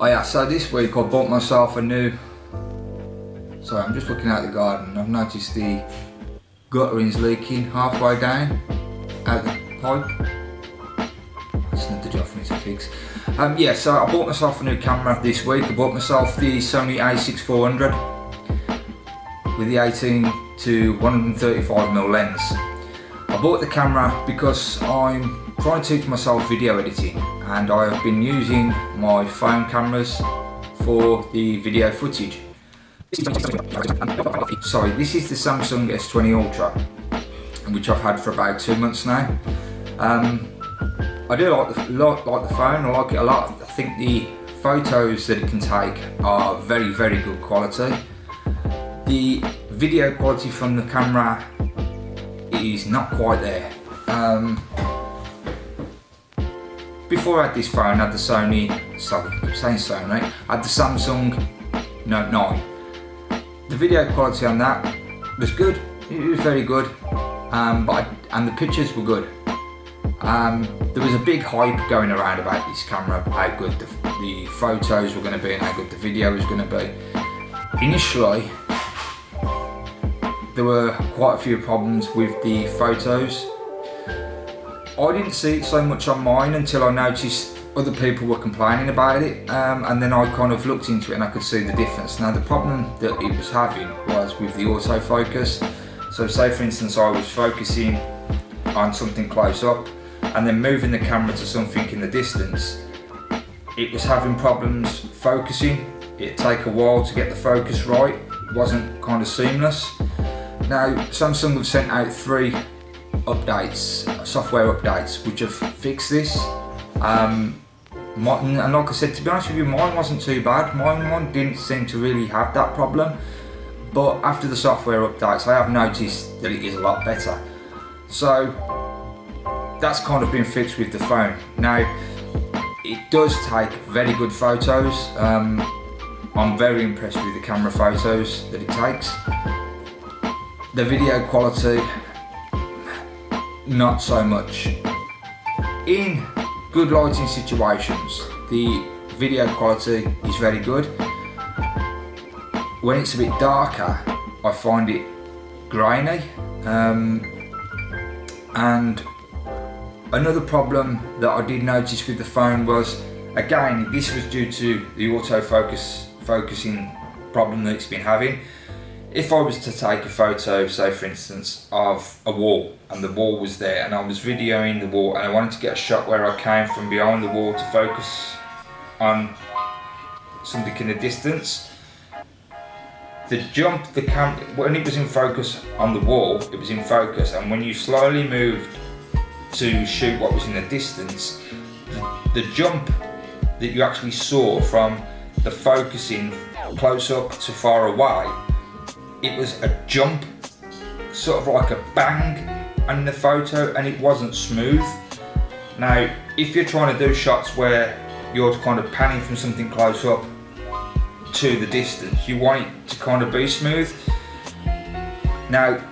Oh yeah, so this week I bought myself a new, sorry I'm just looking out the garden, I've noticed the guttering's leaking halfway down out the pipe. That's another job for me to fix. Yeah, so I bought myself a new camera this week. I bought myself the Sony A6400 with the 18 to 135mm lens. I bought the camera because I'm trying to teach myself video editing, and I have been using my phone cameras for the video footage. Sorry, this is the Samsung S20 Ultra, which I've had for about 2 months now. I do like the phone, I like it a lot. I think the photos that it can take are very, very good quality. The video quality from the camera is not quite there. Before I had this phone, I had the Sony, sorry, I keep saying Sony, I had the Samsung Note 9. The video quality on that was good, it was very good, and the pictures were good. There was a big hype going around about this camera, how good the photos were going to be and how good the video was going to be. Initially, there were quite a few problems with the photos. I didn't see it so much on mine until I noticed other people were complaining about it, and then I kind of looked into it and I could see the difference. Now the problem that it was having was with the autofocus. So say for instance I was focusing on something close up and then moving the camera to something in the distance, it was having problems focusing. It'd take a while to get the focus right, it wasn't kind of seamless. Now Samsung have sent out 3 updates, software updates, which have fixed this. And like I said, to be honest with you, mine wasn't too bad. Mine didn't seem to really have that problem. But after the software updates, I have noticed that it is a lot better. So that's kind of been fixed with the phone. Now, it does take very good photos. I'm very impressed with the camera photos that it takes. The video quality, not so much. In good lighting situations, the video quality is very good. When it's a bit darker, I find it grainy. And another problem that I did notice with the phone was, again, this was due to the focusing problem that it's been having. If I was to take a photo, say for instance, of a wall, and the wall was there, and I was videoing the wall, and I wanted to get a shot where I came from behind the wall to focus on something in the distance, the camera, when it was in focus on the wall, it was in focus, and when you slowly moved to shoot what was in the distance, the jump that you actually saw from the focusing close up to far away, it was a jump, sort of like a bang on the photo, and it wasn't smooth. Now, if you're trying to do shots where you're kind of panning from something close up to the distance, you want it to kind of be smooth. Now,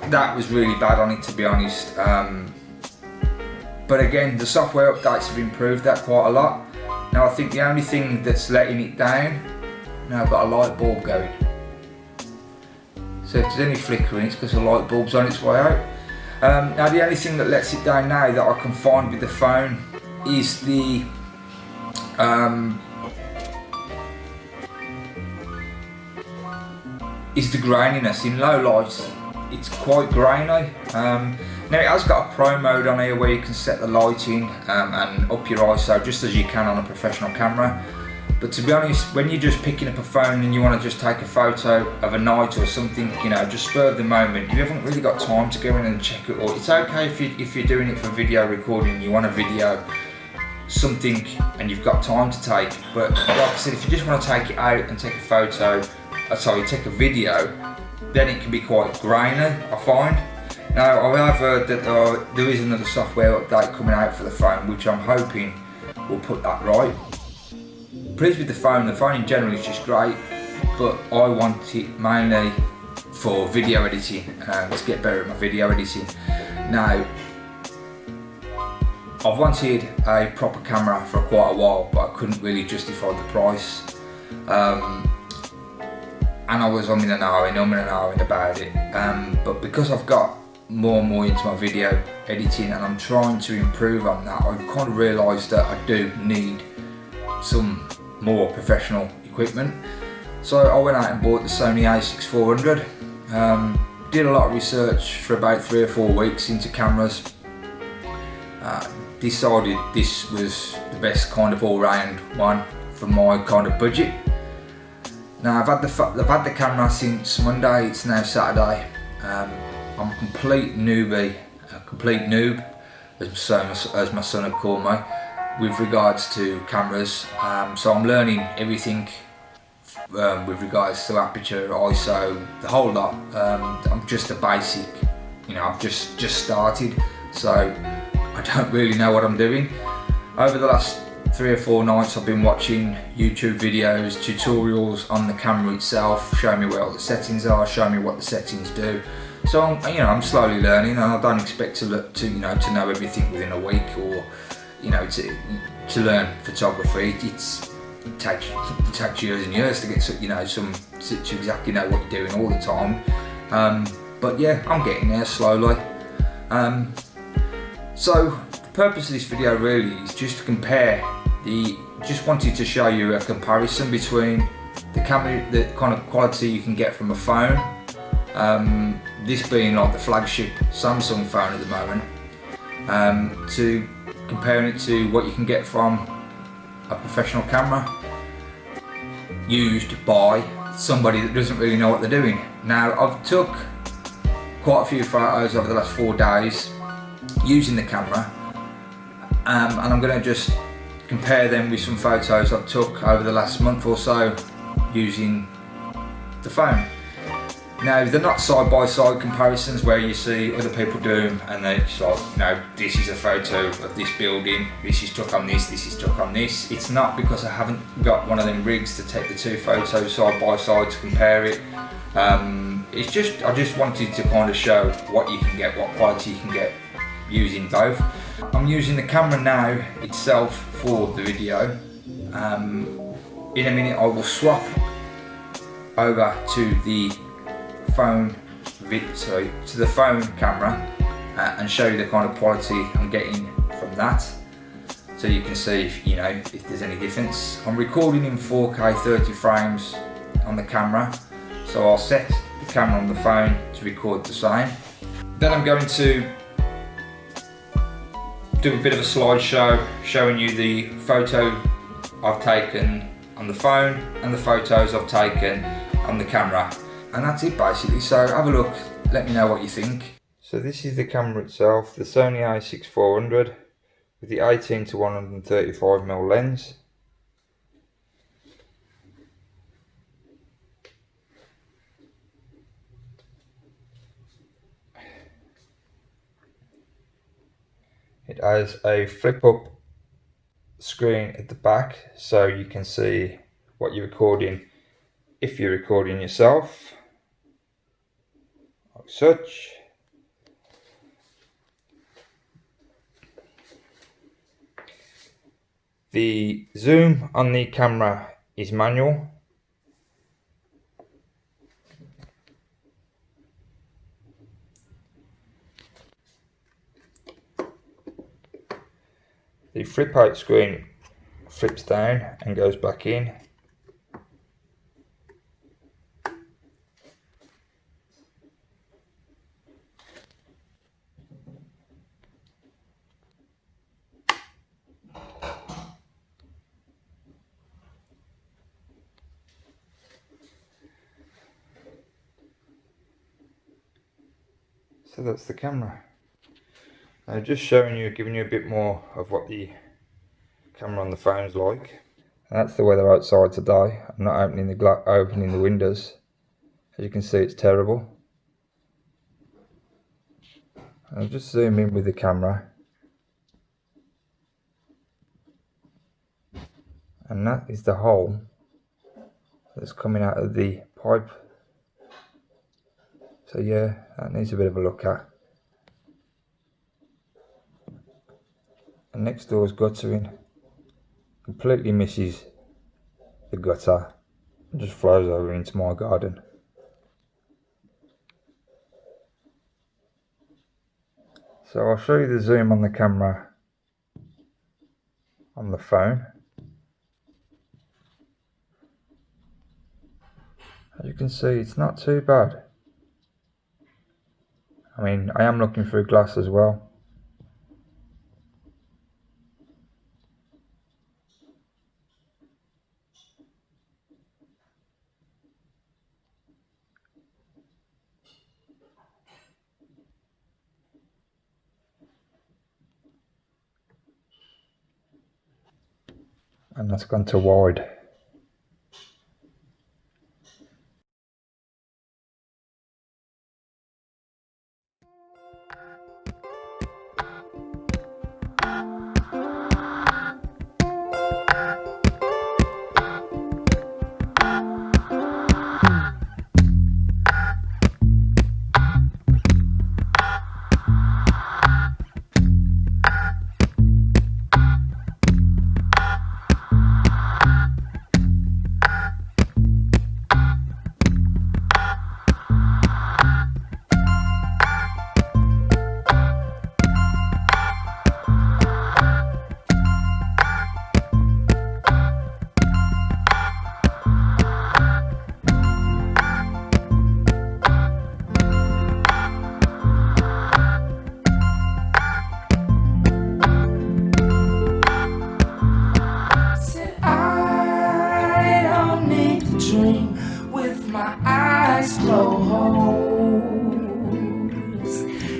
that was really bad on it, to be honest. But again, the software updates have improved that quite a lot. Now, I think the only thing that's letting it down, now I've got a light bulb going. So if there's any flickering, it's because the light bulb's on its way out. Now the only thing that lets it down now that I can find with the phone is the graininess. In low light, it's quite grainy. Now it has got a pro mode on here where you can set the lighting and up your ISO just as you can on a professional camera. But to be honest, when you're just picking up a phone and you want to just take a photo of a night or something, you know, just spur of the moment, you haven't really got time to go in and check it all. It's okay if you're doing it for video recording, you want to video something and you've got time to take. But like I said, if you just want to take it out and take a photo, take a video, then it can be quite grainy, I find. Now, I have heard that there is another software update coming out for the phone, which I'm hoping will put that right. Pleased with the phone in general is just great, but I want it mainly for video editing, to get better at my video editing. Now, I've wanted a proper camera for quite a while, but I couldn't really justify the price. And I was umming and ahhing about it. But because I've got more and more into my video editing and I'm trying to improve on that, I've kind of realised that I do need some more professional equipment. So I went out and bought the Sony A6400. Did a lot of research for about 3 or 4 weeks into cameras. Decided this was the best kind of all-round one for my kind of budget. Now I've had the camera since Monday. It's now Saturday. I'm a complete newbie, a complete noob, as my son had called me, with regards to cameras. So I'm learning everything with regards to aperture, ISO, the whole lot. I'm just a basic, I've just started, so I don't really know what I'm doing. Over the last 3 or 4 nights I've been watching YouTube videos, tutorials on the camera itself, showing me where all the settings are, showing me what the settings do. So I'm slowly learning, and I don't expect to know everything within a week, or to learn photography. It takes years and years to get to exactly know what you're doing all the time. But yeah, I'm getting there slowly. So the purpose of this video really is just to compare just wanted to show you a comparison between the camera, the kind of quality you can get from a phone, this being like the flagship Samsung phone at the moment, to comparing it to what you can get from a professional camera used by somebody that doesn't really know what they're doing. Now I've took quite a few photos over the last 4 days using the camera, and I'm going to just compare them with some photos I've took over the last month or so using the phone. Now they're not side-by-side comparisons where you see other people do them and they're just like, this is a photo of this building, this is took on this is took on this. It's not, because I haven't got one of them rigs to take the 2 photos side by side to compare it. It's just, I just wanted to kind of show what you can get, what quality you can get using both. I'm using the camera now itself for the video. In a minute I will swap over to the phone to the phone camera and show you the kind of quality I'm getting from that, so you can see if there's any difference. I'm recording in 4K 30 frames on the camera, so I'll set the camera on the phone to record the same. Then I'm going to do a bit of a slideshow showing you the photo I've taken on the phone and the photos I've taken on the camera. And that's it basically, so have a look, let me know what you think. So this is the camera itself, the Sony A6400 with the 18 to 135mm lens. It has a flip up screen at the back, so you can see what you're recording if you're recording yourself, like such. The zoom on the camera is manual. The flip out screen flips down and goes back in. So that's the camera. Now just showing you, giving you a bit more of what the camera on the phone's like. And that's the weather outside today. I'm not opening the windows. As you can see, it's terrible. I'll just zoom in with the camera. And that is the hole that's coming out of the pipe. So yeah, that needs a bit of a look at. and next door's guttering. Completely misses the gutter and just flows over into my garden. So I'll show you the zoom on the camera on the phone. As you can see, it's not too bad. I mean, I am looking through glass as well. And that's gone to wide.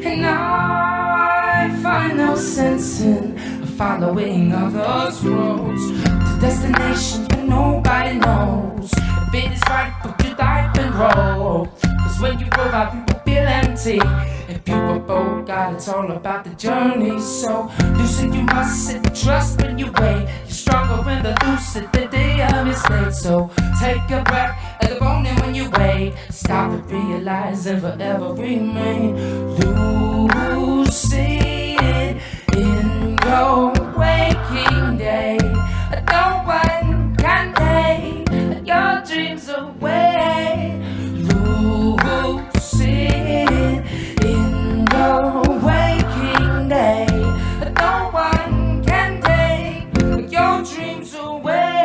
And I find no sense in following others' roads to destinations where nobody knows if it is right, put your life and roll. Cause when you go out, people feel empty. If you were bold, God, it's all about the journey. So lucid, you must sit and trust when you wait. You're stronger in the lucid the day of your state. So take a breath at the morning when you wake. Stop and realize and forever remain lucid in your waking day. No one can take your dreams away. Lucid in your waking day. No one can take your dreams away.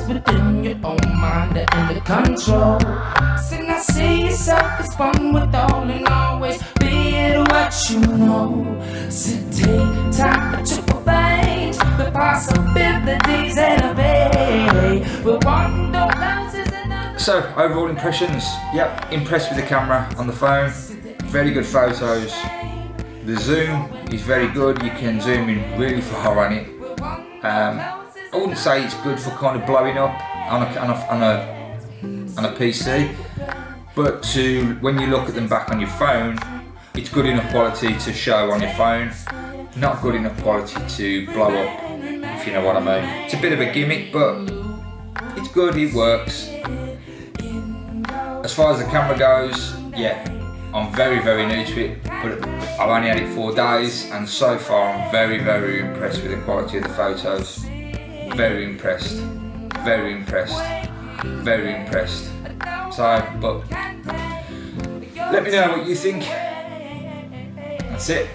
Within your own mind and the control. So now see yourself as one with all and always be it what you know. So take time to chip away the possibilities and obey. But one don't lose is another. So overall impressions, yep, impressed with the camera on the phone. Very good photos. The zoom is very good. You can zoom in really far on it. I wouldn't say it's good for kind of blowing up on a PC, but when you look at them back on your phone, it's good enough quality to show on your phone, not good enough quality to blow up, if you know what I mean. It's a bit of a gimmick, but it's good, it works. As far as the camera goes, yeah, I'm very, very new to it, but I've only had it 4 days, and so far I'm very, very impressed with the quality of the photos. Very impressed, very impressed, very impressed. So, but let me know what you think. That's it.